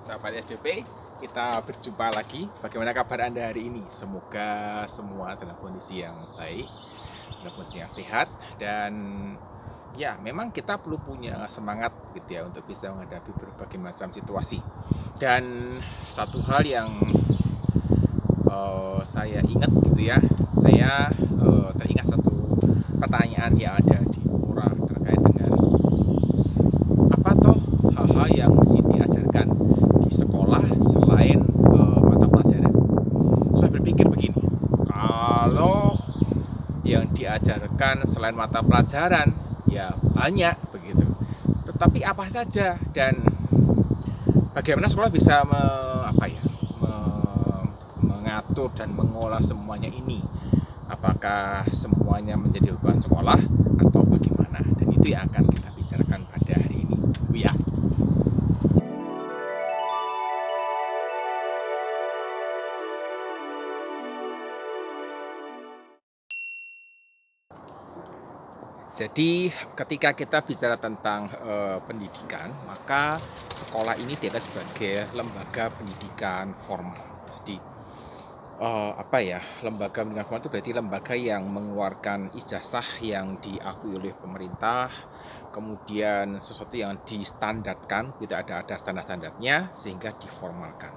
sahabat SDP, kita berjumpa lagi. Bagaimana kabar Anda hari ini? Semoga semua dalam kondisi yang baik, dalam kondisi yang sehat, dan ya memang kita perlu punya semangat gitu ya untuk bisa menghadapi berbagai macam situasi. Dan satu hal yang saya ingat gitu ya, saya teringat satu pertanyaan yang ada di Quora terkait dengan apa toh hal-hal yang mesti diajarkan di sekolah selain mata pelajaran. Saya berpikir begini, kalau yang diajarkan selain mata pelajaran ya banyak begitu. Tetapi apa saja dan bagaimana sekolah bisa mengatur dan mengolah semuanya ini? Apakah semuanya menjadi beban sekolah atau bagaimana? Dan itu yang akan kita bicarakan pada hari ini. Ya. Jadi ketika kita bicara tentang pendidikan, maka sekolah ini dianggap sebagai lembaga pendidikan formal. Jadi lembaga pendidikan formal itu berarti lembaga yang mengeluarkan ijazah yang diakui oleh pemerintah, kemudian sesuatu yang distandarkan, gitu ada standar-standarnya sehingga diformalkan.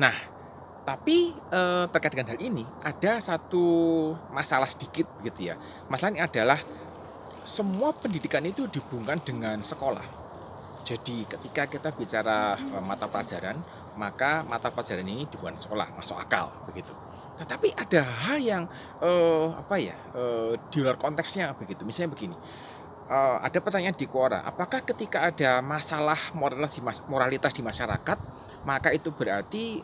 Nah, tapi terkait dengan hal ini ada satu masalah sedikit gitu ya. Masalahnya adalah semua pendidikan itu dihubungkan dengan sekolah. Jadi ketika kita bicara mata pelajaran, maka mata pelajaran ini di bukan sekolah, masuk akal begitu. Tetapi ada hal yang di luar konteksnya begitu. Misalnya begini, ada pertanyaan di Quora, apakah ketika ada masalah moralitas di masyarakat, maka itu berarti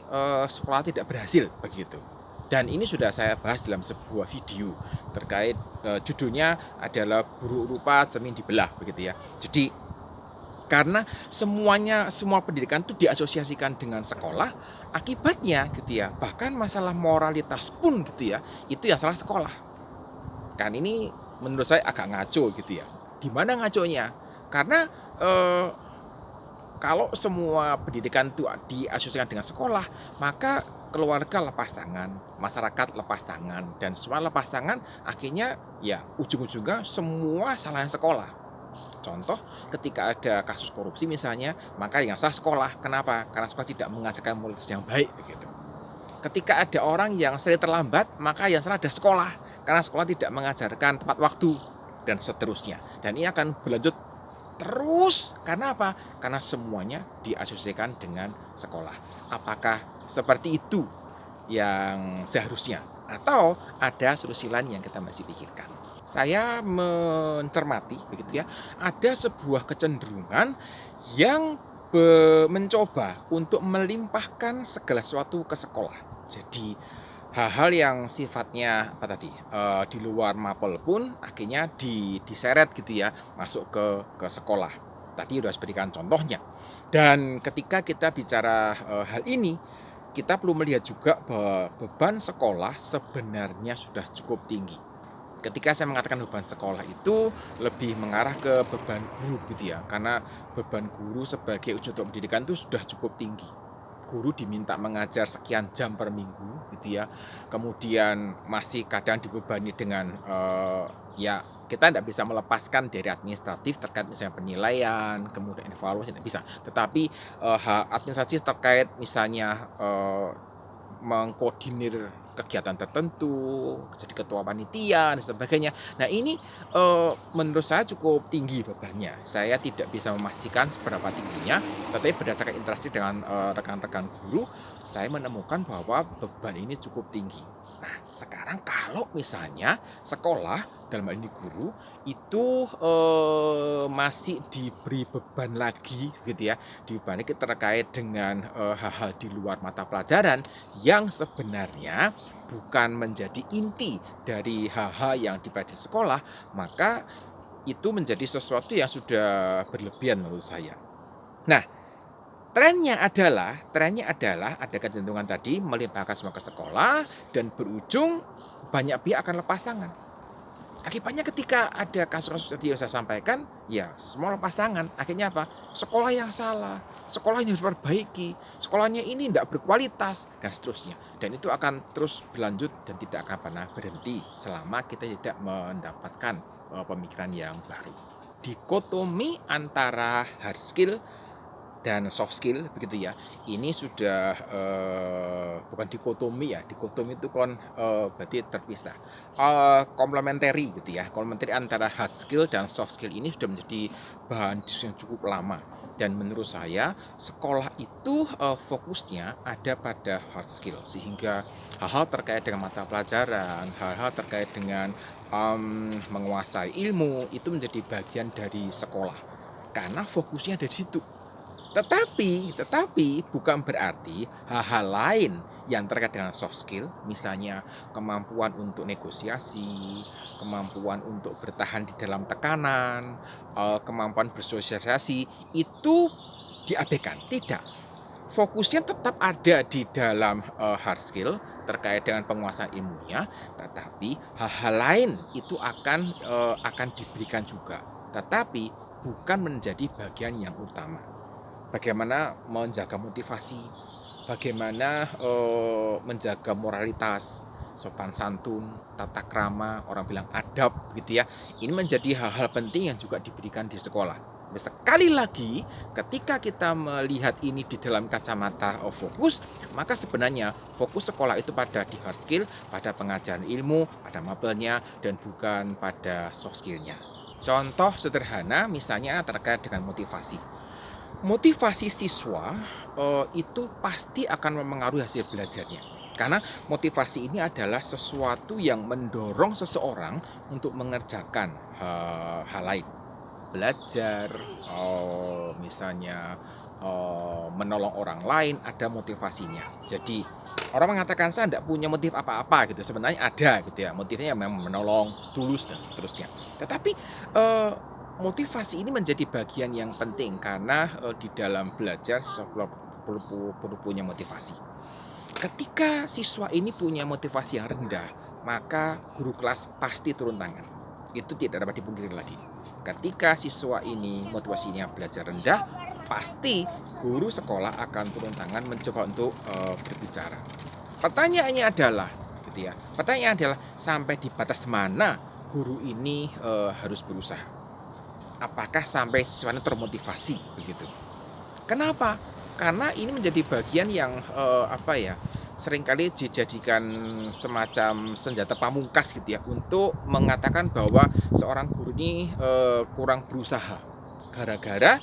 sekolah tidak berhasil begitu. Dan ini sudah saya bahas dalam sebuah video terkait judulnya adalah buruk rupa cermin dibelah begitu ya. Jadi karena semua pendidikan itu diasosiasikan dengan sekolah, akibatnya gitu ya, bahkan masalah moralitas pun gitu ya, itu yang salah sekolah. Kan ini menurut saya agak ngaco gitu ya. Di mana ngaconya? Karena kalau semua pendidikan itu diasosiasikan dengan sekolah, maka keluarga lepas tangan, masyarakat lepas tangan, dan semua lepas tangan, akhirnya ya ujung-ujungnya semua salahnya sekolah. Contoh, ketika ada kasus korupsi misalnya, maka yang salah sekolah. Kenapa? Karena sekolah tidak mengajarkan moralitas yang baik begitu. Ketika ada orang yang sering terlambat, maka yang salah ada sekolah, karena sekolah tidak mengajarkan tepat waktu dan seterusnya. Dan ini akan berlanjut terus. Karena apa? Karena semuanya diasosiasikan dengan sekolah. Apakah seperti itu yang seharusnya? Atau ada solusi lain yang kita masih pikirkan? Saya mencermati begitu ya, ada sebuah kecenderungan yang mencoba untuk melimpahkan segala sesuatu ke sekolah. Jadi hal-hal yang sifatnya di luar mapel pun akhirnya diseret gitu ya, masuk ke sekolah. Tadi sudah berikan contohnya. Dan ketika kita bicara hal ini, kita perlu melihat juga bahwa beban sekolah sebenarnya sudah cukup tinggi. Ketika saya mengatakan beban sekolah itu lebih mengarah ke beban guru gitu ya, karena beban guru sebagai ujung tombak pendidikan itu sudah cukup tinggi. Guru diminta mengajar sekian jam per minggu gitu ya, kemudian masih kadang dibebani dengan kita tidak bisa melepaskan dari administratif terkait misalnya penilaian, kemudian evaluasi tidak bisa. Tetapi hak administrasi terkait misalnya mengkoordinir kegiatan tertentu, jadi ketua panitia dan sebagainya. Nah ini menurut saya cukup tinggi bebannya. Saya tidak bisa memastikan seberapa tingginya, tetapi berdasarkan interaksi dengan rekan-rekan guru, saya menemukan bahwa beban ini cukup tinggi. Nah sekarang kalau misalnya sekolah, dalam hal ini guru, itu masih diberi beban lagi gitu ya, dibanding terkait dengan hal-hal di luar mata pelajaran yang sebenarnya bukan menjadi inti dari hal-hal yang dipelajari di sekolah, maka itu menjadi sesuatu yang sudah berlebihan menurut saya. Nah, trennya adalah ada kecenderungan tadi melimpahkan semua ke sekolah dan berujung banyak pihak akan lepas tangan. Akibatnya ketika ada kasus-kasus tadi yang saya sampaikan, ya semua lepas tangan. Akhirnya apa? Sekolah yang salah, sekolahnya harus diperbaiki, sekolahnya ini tidak berkualitas, dan seterusnya. Dan itu akan terus berlanjut dan tidak akan pernah berhenti selama kita tidak mendapatkan pemikiran yang baru. Dikotomi antara hard skill dan soft skill begitu ya, ini sudah bukan dikotomi ya, dikotomi itu kan berarti terpisah, komplementari gitu ya, komplementari antara hard skill dan soft skill ini sudah menjadi bahan diskusi yang cukup lama. Dan menurut saya sekolah itu fokusnya ada pada hard skill, sehingga hal-hal terkait dengan mata pelajaran, hal-hal terkait dengan menguasai ilmu itu menjadi bagian dari sekolah karena fokusnya ada di situ. Tetapi bukan berarti hal-hal lain yang terkait dengan soft skill, misalnya kemampuan untuk negosiasi, kemampuan untuk bertahan di dalam tekanan, kemampuan bersosialisasi, itu diabaikan. Tidak. Fokusnya tetap ada di dalam hard skill terkait dengan penguasaan ilmunya, tetapi hal-hal lain itu akan diberikan juga, tetapi bukan menjadi bagian yang utama. Bagaimana menjaga motivasi, bagaimana menjaga moralitas, sopan santun, tata krama, orang bilang adab gitu ya. Ini menjadi hal-hal penting yang juga diberikan di sekolah. Sekali lagi, ketika kita melihat ini di dalam kacamata fokus, maka sebenarnya fokus sekolah itu pada di hard skill, pada pengajaran ilmu, pada mapelnya, dan bukan pada soft skillnya. Contoh sederhana misalnya terkait dengan motivasi. Motivasi siswa itu pasti akan mempengaruhi hasil belajarnya. Karena motivasi ini adalah sesuatu yang mendorong seseorang untuk mengerjakan hal lain. Belajar, misalnya menolong orang lain, ada motivasinya. Jadi orang mengatakan saya tidak punya motif apa-apa gitu, sebenarnya ada gitu ya, motifnya memang menolong, tulus dan seterusnya. Tetapi motivasi ini menjadi bagian yang penting karena di dalam belajar siswa perlu punya motivasi. Ketika siswa ini punya motivasi yang rendah, maka guru kelas pasti turun tangan. Itu tidak dapat dipungkiri lagi. Ketika siswa ini motivasinya belajar rendah, pasti guru sekolah akan turun tangan mencoba untuk berbicara. Pertanyaannya adalah, gitu ya. Pertanyaannya adalah sampai di batas mana guru ini harus berusaha? Apakah sampai siswanya termotivasi begitu? Kenapa? Karena ini menjadi bagian yang seringkali dijadikan semacam senjata pamungkas gitu ya, untuk mengatakan bahwa seorang guru ini kurang berusaha. Gara-gara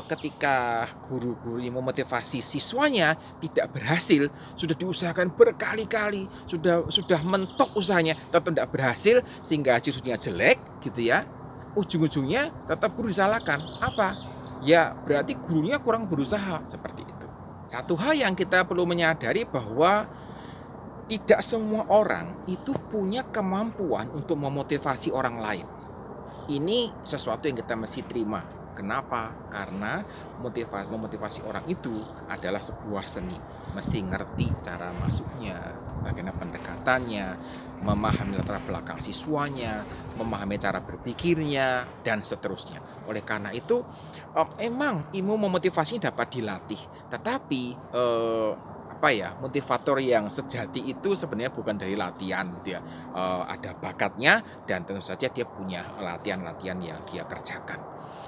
ketika guru-guru ini memotivasi siswanya tidak berhasil, sudah diusahakan berkali-kali, sudah mentok usahanya, tetap tidak berhasil, sehingga hasilnya jelek gitu ya. Ujung-ujungnya tetap guru disalahkan. Apa? Ya berarti gurunya kurang berusaha, seperti itu. Satu hal yang kita perlu menyadari bahwa tidak semua orang itu punya kemampuan untuk memotivasi orang lain. Ini sesuatu yang kita mesti terima. Kenapa? Karena memotivasi orang itu adalah sebuah seni. Mesti ngerti cara masuknya, bagaimana pendekatannya, memahami latar belakang siswanya, memahami cara berpikirnya, dan seterusnya. Oleh karena itu, emang ilmu memotivasi dapat dilatih, tetapi motivator yang sejati itu sebenarnya bukan dari latihan gitu ya. Ada bakatnya dan tentu saja dia punya latihan-latihan yang dia kerjakan.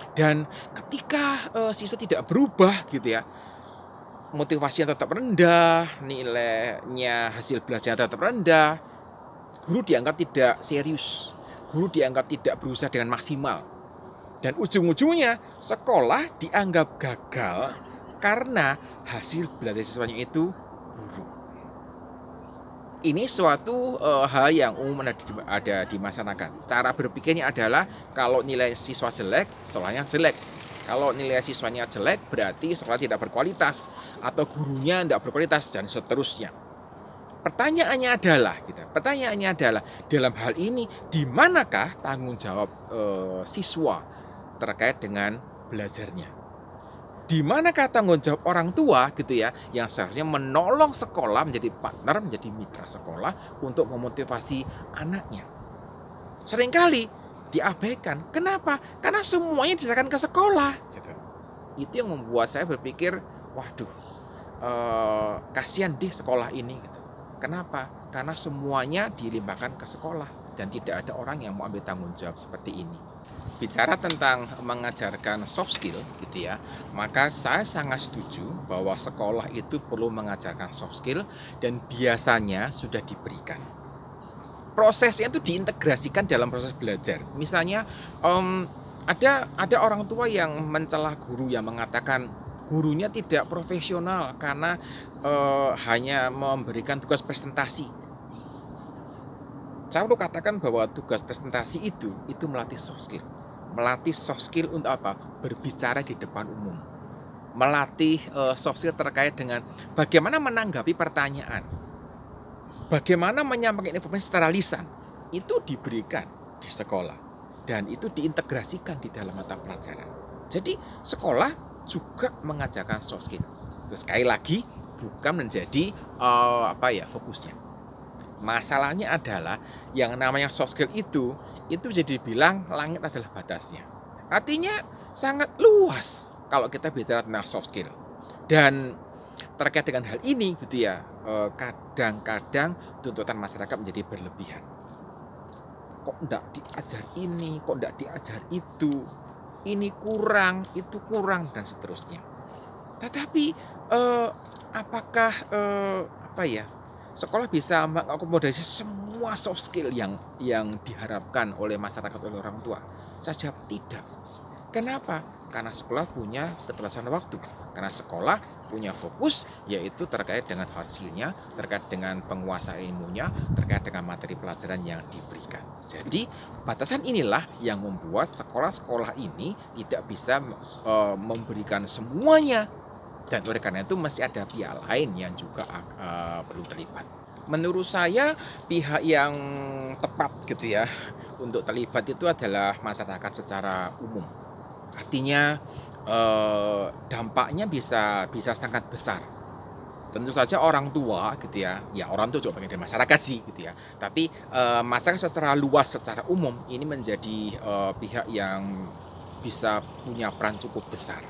Dan ketika siswa tidak berubah gitu ya, motivasinya tetap rendah, nilainya hasil belajarnya tetap rendah, guru dianggap tidak serius, guru dianggap tidak berusaha dengan maksimal. Dan ujung-ujungnya sekolah dianggap gagal karena hasil belajar siswanya itu buruk. Ini suatu hal yang umum ada di masyarakat. Cara berpikirnya adalah kalau nilai siswa jelek, sekolahnya jelek. Kalau nilai siswanya jelek, berarti sekolah tidak berkualitas atau gurunya tidak berkualitas dan seterusnya. Pertanyaannya adalah dalam hal ini di manakah tanggung jawab siswa terkait dengan belajarnya? Di manakah tanggung jawab orang tua gitu ya, yang seharusnya menolong sekolah, menjadi partner, menjadi mitra sekolah untuk memotivasi anaknya. seringkali diabaikan. Kenapa? Karena semuanya diserahkan ke sekolah. Gitu. Itu yang membuat saya berpikir, waduh, kasihan deh sekolah ini. Gitu. Kenapa? Karena semuanya dilimpahkan ke sekolah dan tidak ada orang yang mau ambil tanggung jawab seperti ini. Bicara tentang mengajarkan soft skill gitu ya, maka saya sangat setuju bahwa sekolah itu perlu mengajarkan soft skill dan biasanya sudah diberikan. Prosesnya itu diintegrasikan dalam proses belajar. Misalnya ada orang tua yang mencelah guru yang mengatakan gurunya tidak profesional karena hanya memberikan tugas presentasi. Saya perlu katakan bahwa tugas presentasi itu melatih soft skill. Melatih soft skill untuk apa? Berbicara di depan umum. Melatih soft skill terkait dengan bagaimana menanggapi pertanyaan. Bagaimana menyampaikan informasi secara lisan. Itu diberikan di sekolah. Dan itu diintegrasikan di dalam mata pelajaran. Jadi sekolah juga mengajarkan soft skill. Terus sekali lagi bukan menjadi fokusnya. Masalahnya adalah yang namanya soft skill itu jadi bilang langit adalah batasnya. Artinya sangat luas kalau kita bicara tentang soft skill. Dan terkait dengan hal ini gitu ya, kadang-kadang tuntutan masyarakat menjadi berlebihan. Kok enggak diajar ini, kok enggak diajar itu, ini kurang, itu kurang dan seterusnya. Tetapi apakah sekolah bisa mengakomodasi semua soft skill yang diharapkan oleh masyarakat, oleh orang tua? Saya jawab tidak. Kenapa? Karena sekolah punya keterbatasan waktu. Karena sekolah punya fokus, yaitu terkait dengan hasilnya, terkait dengan penguasaan ilmunya, terkait dengan materi pelajaran yang diberikan. Jadi batasan inilah yang membuat sekolah-sekolah ini tidak bisa memberikan semuanya. Dan oleh karena itu masih ada pihak lain yang juga perlu terlibat. Menurut saya pihak yang tepat gitu ya untuk terlibat itu adalah masyarakat secara umum. Artinya dampaknya bisa sangat besar. Tentu saja orang tua gitu ya orang tua juga pengen dari masyarakat sih gitu ya. Tapi masyarakat secara luas, secara umum ini menjadi pihak yang bisa punya peran cukup besar.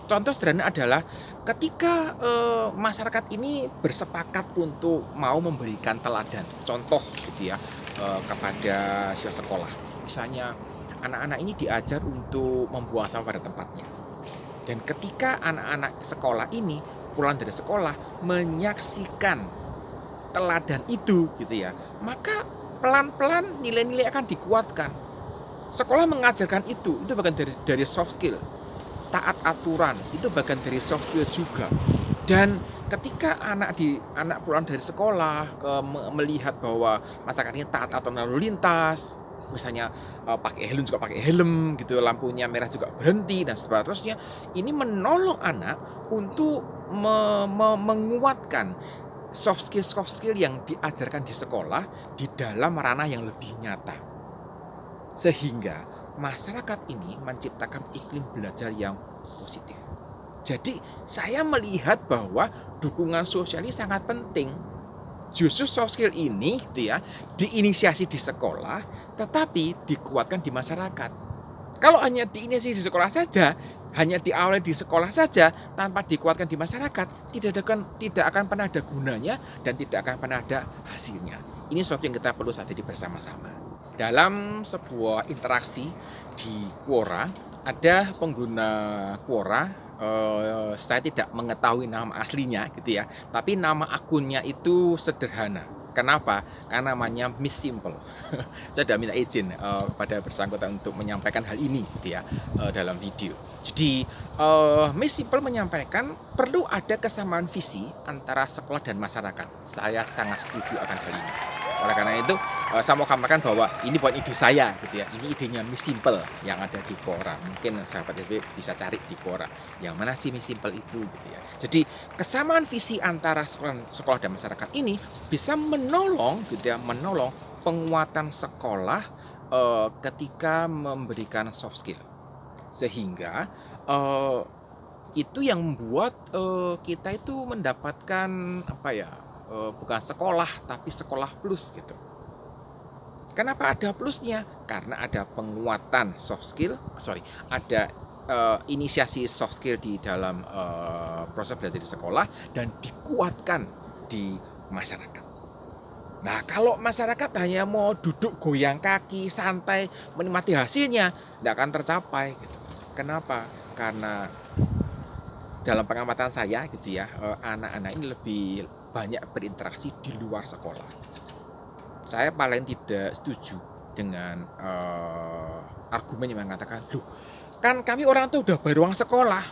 Contoh sederhana adalah ketika masyarakat ini bersepakat untuk mau memberikan teladan, contoh gitu ya kepada siswa sekolah. Misalnya anak-anak ini diajar untuk membuang sampah pada tempatnya. Dan ketika anak-anak sekolah ini pulang dari sekolah menyaksikan teladan itu gitu ya, maka pelan-pelan nilai-nilai akan dikuatkan. Sekolah mengajarkan itu bagian dari soft skill. Taat aturan itu bagian dari soft skill juga. Dan ketika anak pulang dari sekolah melihat bahwa masyarakat ini taat aturan lalu lintas, misalnya pakai helm juga pakai helm gitu, lampunya merah juga berhenti dan seterusnya, ini menolong anak untuk menguatkan soft skill yang diajarkan di sekolah di dalam ranah yang lebih nyata, sehingga masyarakat ini menciptakan iklim belajar yang positif. Jadi saya melihat bahwa dukungan sosial ini sangat penting. Justru soft skill ini gitu ya, diinisiasi di sekolah tetapi dikuatkan di masyarakat. Kalau hanya diinisiasi di sekolah saja, hanya diawali di sekolah saja tanpa dikuatkan di masyarakat, tidak akan pernah ada gunanya dan tidak akan pernah ada hasilnya. Ini sesuatu yang kita perlu sadari bersama-sama. Dalam sebuah interaksi di Quora, ada pengguna Quora, saya tidak mengetahui nama aslinya gitu ya, tapi nama akunnya itu sederhana. Kenapa? Karena namanya Miss Simple. Saya sudah minta izin kepada bersangkutan untuk menyampaikan hal ini gitu ya dalam video. Jadi Miss Simple menyampaikan perlu ada kesamaan visi antara sekolah dan masyarakat. Saya sangat setuju akan hal ini. Oleh karena itu saya mau katakan bahwa ini bukan ide saya gitu ya. Ini idenya Miss Simple yang ada di Quora. Mungkin sahabat SB bisa cari di Quora. Yang mana sih Miss Simple itu gitu ya. Jadi kesamaan visi antara sekolah dan masyarakat ini bisa menolong gitu ya, menolong penguatan sekolah ketika memberikan soft skill. Sehingga itu yang membuat kita itu mendapatkan bukan sekolah tapi sekolah plus gitu. Kenapa ada plusnya? Karena ada penguatan soft skill, ada inisiasi soft skill di dalam proses belajar di sekolah dan dikuatkan di masyarakat. Nah, kalau masyarakat hanya mau duduk goyang kaki, santai, menikmati hasilnya, tidak akan tercapai. Gitu. Kenapa? Karena dalam pengamatan saya gitu ya, anak-anak ini lebih banyak berinteraksi di luar sekolah. Saya paling tidak setuju dengan argumen yang mengatakan, loh, kan kami orang tuh udah bayar uang sekolah,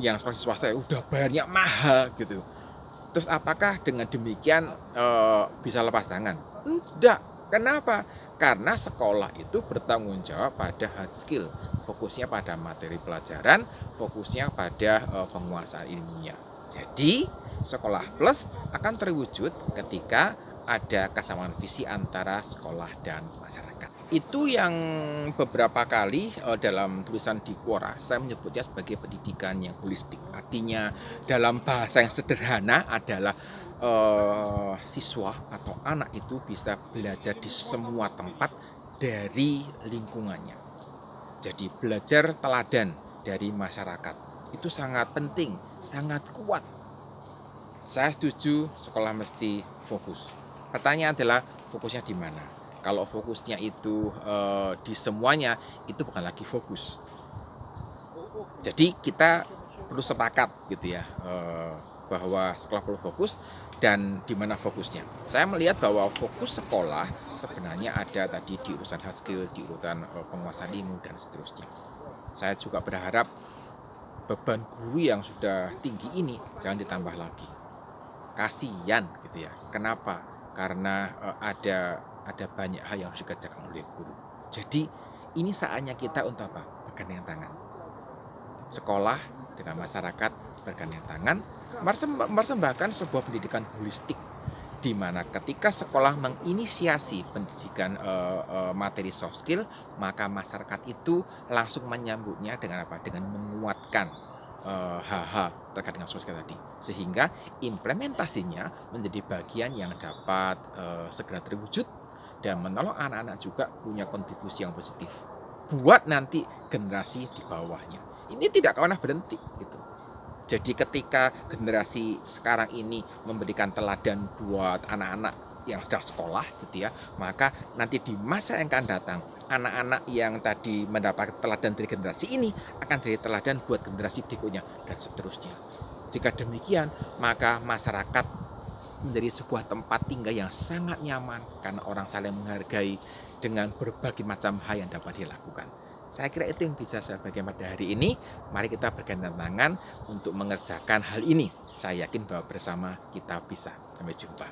yang sekolah swasta udah bayarnya mahal gitu. Terus apakah dengan demikian bisa lepas tangan? Enggak. Kenapa? Karena sekolah itu bertanggung jawab pada hard skill, fokusnya pada materi pelajaran, fokusnya pada penguasaan ilmunya. Jadi, sekolah plus akan terwujud ketika ada kesamaan visi antara sekolah dan masyarakat. Itu yang beberapa kali dalam tulisan di Quora saya menyebutnya sebagai pendidikan yang holistik. Artinya dalam bahasa yang sederhana adalah siswa atau anak itu bisa belajar di semua tempat dari lingkungannya. Jadi belajar teladan dari masyarakat itu sangat penting, sangat kuat. Saya setuju sekolah mesti fokus. Pertanyaan adalah fokusnya di mana? Kalau fokusnya itu di semuanya, itu bukan lagi fokus. Jadi kita perlu sepakat gitu ya, bahwa sekolah perlu fokus dan di mana fokusnya. Saya melihat bahwa fokus sekolah sebenarnya ada tadi di urusan hard skill, di urutan penguasaan ilmu dan seterusnya. Saya juga berharap beban guru yang sudah tinggi ini jangan ditambah lagi. Kasihan gitu ya. Kenapa? Karena ada banyak hal yang harus dikerjakan oleh guru. Jadi ini saatnya kita untuk apa? Bergandeng tangan. Sekolah dengan masyarakat bergandeng tangan, mempersembahkan sebuah pendidikan holistik di mana ketika sekolah menginisiasi pendidikan materi soft skill, maka masyarakat itu langsung menyambutnya dengan apa? Dengan menguatkan hal-hal terkait dengan soft skill tadi, sehingga implementasinya menjadi bagian yang dapat segera terwujud dan menolong anak-anak juga punya kontribusi yang positif buat nanti generasi di bawahnya. Ini tidak pernah berhenti gitu. Jadi ketika generasi sekarang ini memberikan teladan buat anak-anak yang sedang sekolah gitu ya, maka nanti di masa yang akan datang anak-anak yang tadi mendapat teladan dari generasi ini akan jadi teladan buat generasi berikutnya dan seterusnya. Jika demikian, maka masyarakat menjadi sebuah tempat tinggal yang sangat nyaman karena orang saling menghargai dengan berbagai macam hal yang dapat dilakukan. Saya kira itu yang bisa saya bagikan pada hari ini. Mari kita bergandeng tangan untuk mengerjakan hal ini. Saya yakin bahwa bersama kita bisa. Sampai jumpa.